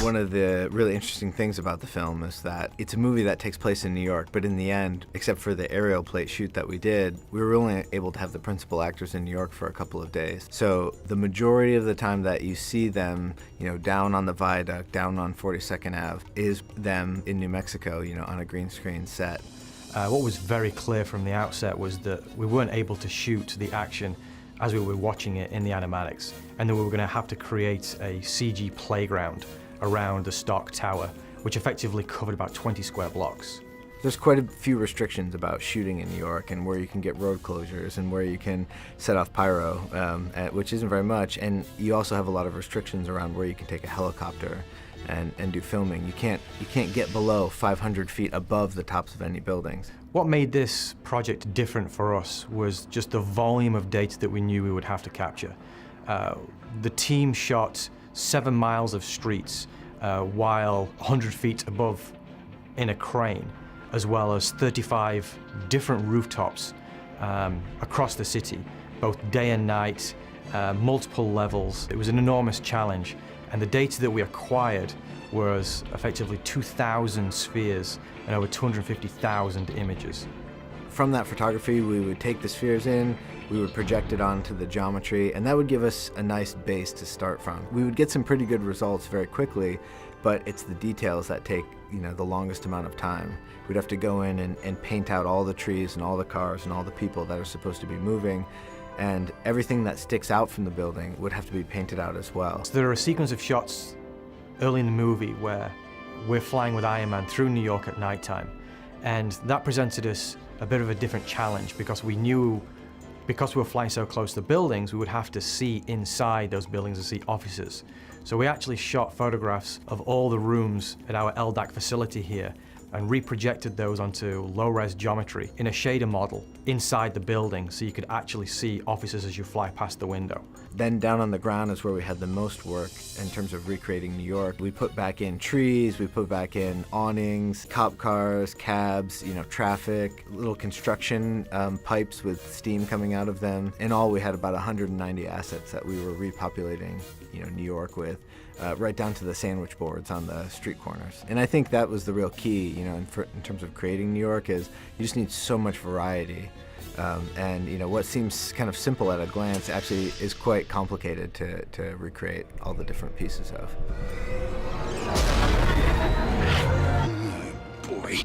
One of the really interesting things about the film is that it's a movie that takes place in New York, but in the end, except for the aerial plate shoot that we did, we were only able to have the principal actors in New York for a couple of days. So the majority of the time that you see them, down on the viaduct, down on 42nd Ave, is them in New Mexico, on a green screen set. What was very clear from the outset was that we weren't able to shoot the action as we were watching it in the animatics, and that we were going to have to create a CG playground around the stock tower, which effectively covered about 20 square blocks. There's quite a few restrictions about shooting in New York and where you can get road closures and where you can set off pyro, which isn't very much, and you also have a lot of restrictions around where you can take a helicopter and do filming. You can't get below 500 feet above the tops of any buildings. What made this project different for us was just the volume of data that we knew we would have to capture. The team shot 7 miles of streets while 100 feet above in a crane, as well as 35 different rooftops across the city, both day and night, multiple levels. It was an enormous challenge, and the data that we acquired was effectively 2,000 spheres and over 250,000 images. From that photography, we would take the spheres in, we would project it onto the geometry, and that would give us a nice base to start from. We would get some pretty good results very quickly, but it's the details that take the longest amount of time. We'd have to go in and paint out all the trees and all the cars and all the people that are supposed to be moving, and everything that sticks out from the building would have to be painted out as well. So there are a sequence of shots early in the movie where we're flying with Iron Man through New York at nighttime, and that presented us a bit of a different challenge because we knew, because we were flying so close to the buildings, we would have to see inside those buildings and see offices. So we actually shot photographs of all the rooms at our LDAC facility here and reprojected those onto low-res geometry in a shader model inside the building so you could actually see offices as you fly past the window. Then down on the ground is where we had the most work in terms of recreating New York. We put back in trees, we put back in awnings, cop cars, cabs, traffic, little construction pipes with steam coming out of them. In all, we had about 190 assets that we were repopulating New York with, right down to the sandwich boards on the street corners. And I think that was the real key, in terms of creating New York, is you just need so much variety. And what seems kind of simple at a glance actually is quite complicated to recreate all the different pieces of. Boy.